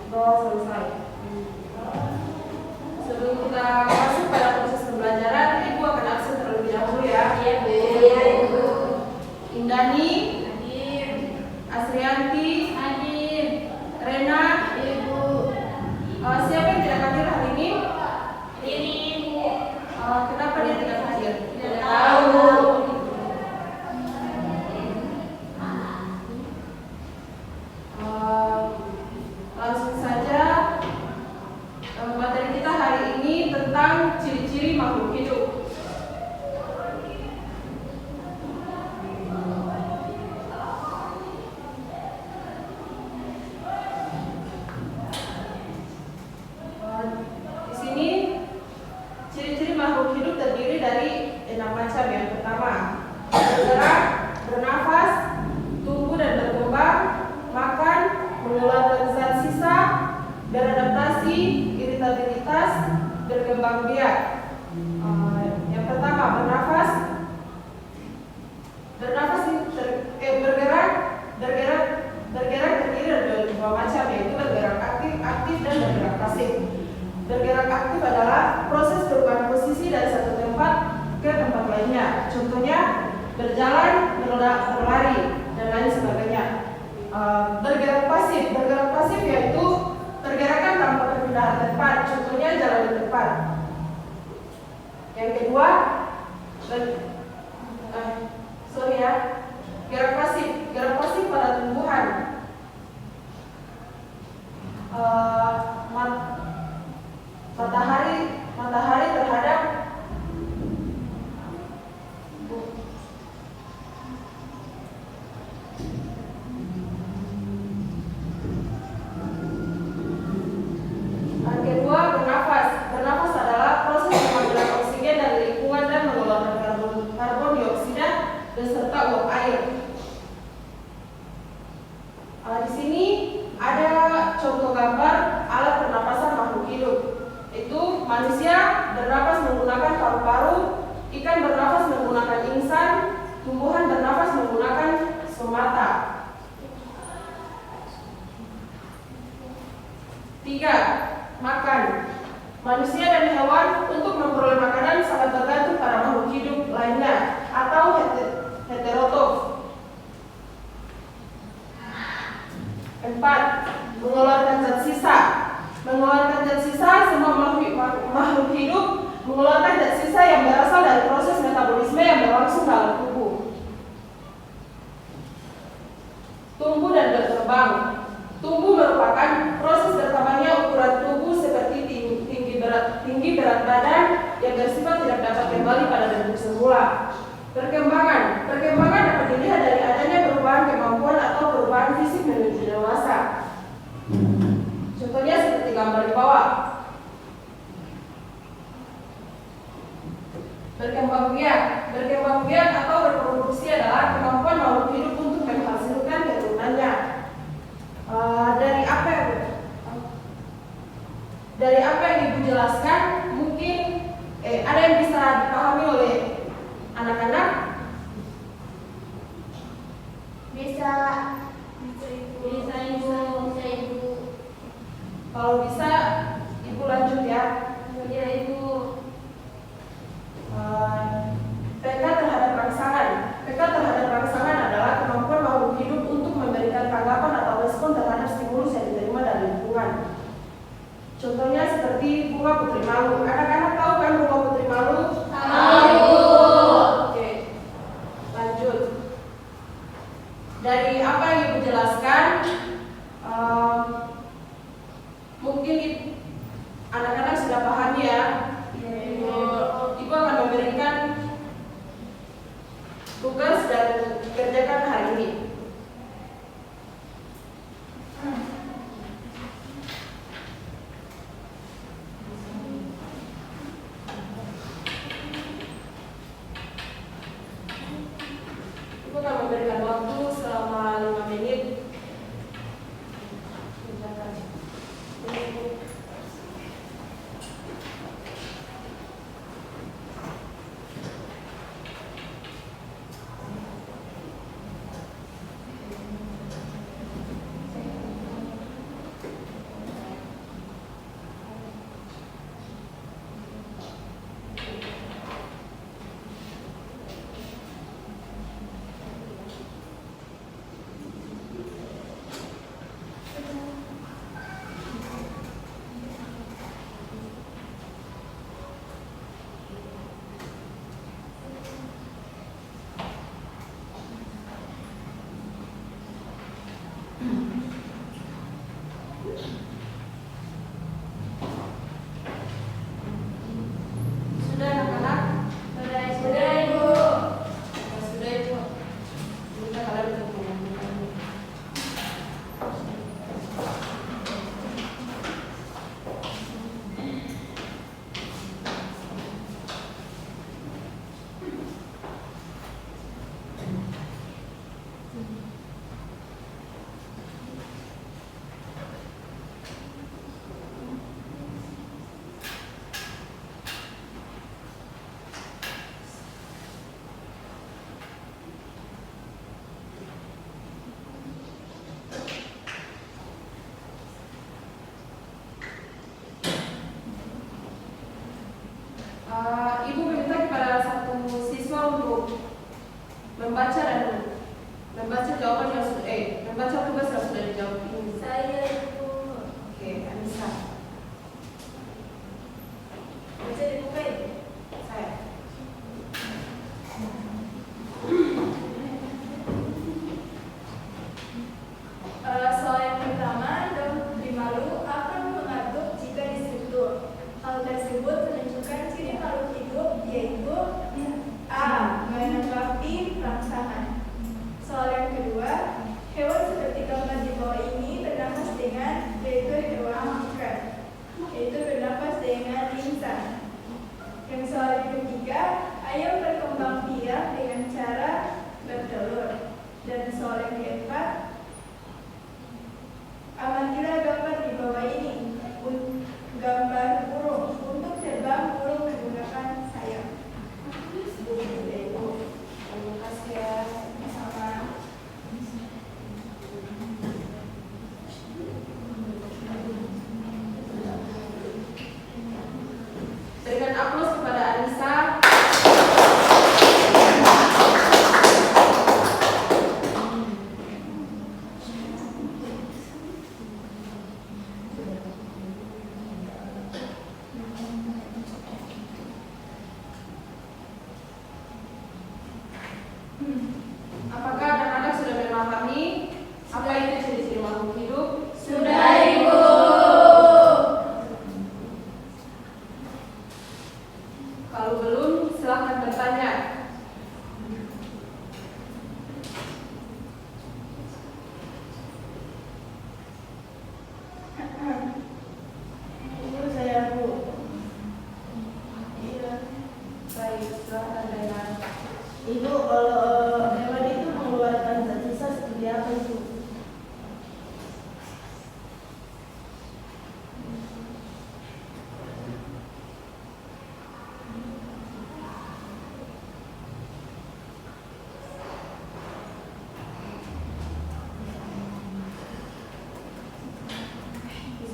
Oh, selesai. Sebelum kita masuk pada proses pembelajaran, Ibu akan absen terlebih dahulu ya. Iya, Bu. Indani, Hadir. Asrianti, Hadir. Rena, Ibu. siapa yang tidak hadir hari ini? Hadir, Ibu. Kenapa dia tidak hadir? Tidak tahu. Langsung saja, materi kita hari ini tentang ciri-ciri makhluk hidup. Di sini ciri-ciri makhluk hidup terdiri dari 6 macam. Yang pertama, bergerak, bernafas, tumbuh dan berkembang, makan, mengeluarkan zat sisa, beradaptasi, iritabilitas, berkembang biak. Yang pertama, bernafas. Bergerak terdiri dari 2 macam, yaitu bergerak aktif dan bergerak pasif. Bergerak aktif adalah proses perubahan posisi dari satu tempat ke tempat lainnya. Contohnya berjalan, berlari, dan lain sebagainya. Bergerak pasif yaitu pergerakan tanpa perpindahan tempat. Contohnya jalan di tempat. Yang kedua, gerak pasif pada tumbuhan. Matahari terhadap yang kedua, bernafas. Bernafas adalah proses pengambilan oksigen dari lingkungan dan mengeluarkan karbon dioksida beserta uap air. Di sini ada contoh gambar alat pernapasan makhluk hidup. Itu manusia bernafas menggunakan paru-paru, ikan bernafas menggunakan insang, tumbuhan bernafas menggunakan stomata. 3. Makan. Manusia dan hewan untuk memperoleh makanan sangat bergantung pada makhluk hidup lainnya atau heterotrof. 4. Mengeluarkan zat sisa. Mengeluarkan zat sisa, semua makhluk hidup mengeluarkan zat sisa yang berasal dari proses metabolisme yang berlangsung dalam tubuh. Tumbuh dan berkembang. Tumbuh merupakan proses bertambahnya ukuran tubuh seperti tinggi berat badan yang bersifat tidak dapat kembali pada bentuk semula. Perkembangan dapat dilihat dari adanya perubahan kemampuan atau perubahan fisik menuju dewasa. Contohnya seperti gambar di bawah. Berkembang biak atau reproduksi adalah kemampuan makhluk hidup untuk menghasilkan keturunannya. Dari apa yang Ibu jelaskan, mungkin ada yang bisa dipahami oleh anak-anak? Bisa, Ibu. Kalau bisa, Ibu lanjut ya. Ya, Ibu. Peka terhadap rangsangan adalah kemampuan makhluk hidup untuk memberikan tanggapan atau respon terhadap stimulus yang diterima dari lingkungan. Contohnya seperti bunga putri malu. Anak-anak tahu kan bunga putri malu? Tahu. Oke, lanjut. Dari apa yang Ibu jelaskan, mungkin anak-anak sudah paham ya. Ibu akan memberikan tugas dan kerjakan hari ini. Ibu akan memberikan waktu selama 5 menit.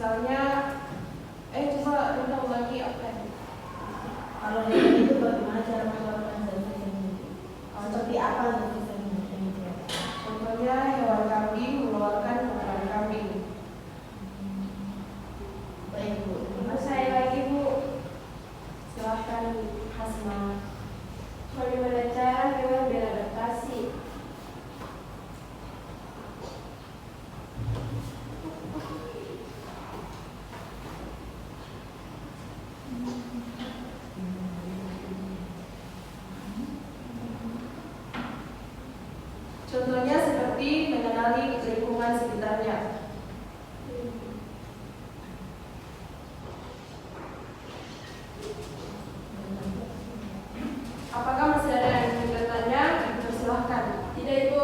misalnya, coba kita ulangi apa ini? Kalau dari itu bagaimana cara mengeluarkan zat sendiri? Seperti apa zat sendiri? Contohnya hewan kambing mengeluarkan kotoran kambing. Baik Bu. Saya lagi Bu. Silahkan Hasma. Bagaimana cara hewan beradaptasi? Contohnya seperti mengenali lingkungan sekitarnya. Apakah masih ada yang ingin bertanya? Silahkan. Tidak Ibu.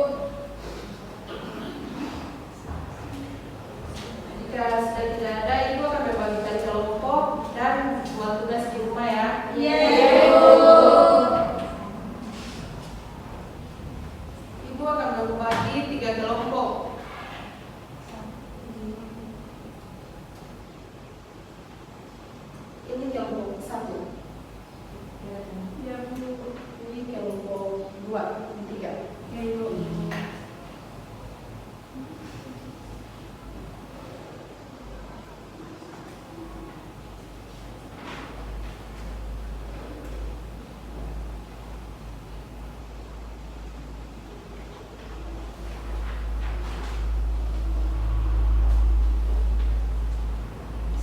Jika sudah tidak ada, Ibu akan membagikan kelompok dan buat tugas di rumah ya. Iya Ibu akan membagi 3 kelompok. Ini kelompok 1. Ya Bu. Ini kelompok 2, 3. Ya Ibu.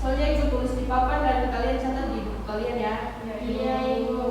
Soalnya Ibu tulis di papan dan kalian catat di buku kalian ya. Iya Ibu.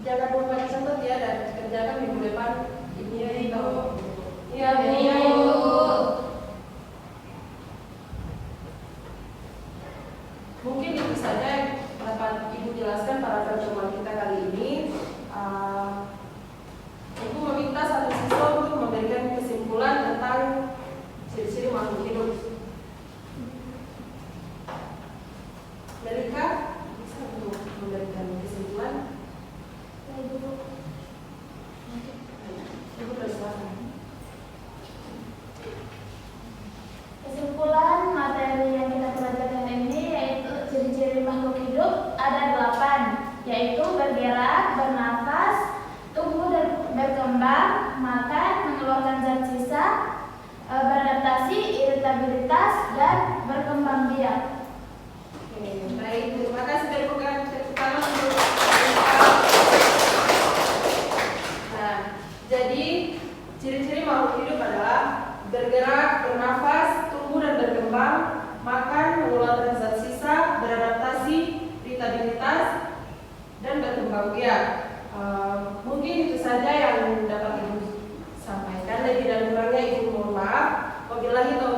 Jangan lupa dicatat ya dan kerjakan minggu depan. Ibu tahu. Iya Bu. Iya Ibu. Mungkin itu saja yang dapat Ibu jelaskan pada pertemuan kita kali ini. Ibu meminta satu siswa untuk memberikan kesimpulan tentang ciri-ciri makhluk hidup. Melika bisa untuk memberikan kesimpulan. Ibu bersilakan. Kesimpulan materi yang kita pelajari ini yaitu ciri-ciri makhluk hidup ada 8, yaitu bergerak, bernafas, tumbuh dan berkembang, makan, mengeluarkan zat sisa, beradaptasi, iritabilitas, dan berkembang biak. Oke, baik. Terima kasih dari bukan tepuk tangan untuk Nah, jadi ciri-ciri makhluk hidup adalah bergerak, bernafas, tumbuh dan berkembang, makan, mengeluarkan zat sisa, beradaptasi, iritabilitas, dan berkembang biak. Mungkin itu saja yang dapat Ibu sampaikan. Lebih dan kurangnya Ibu mohon maaf. Wabillahi taufiq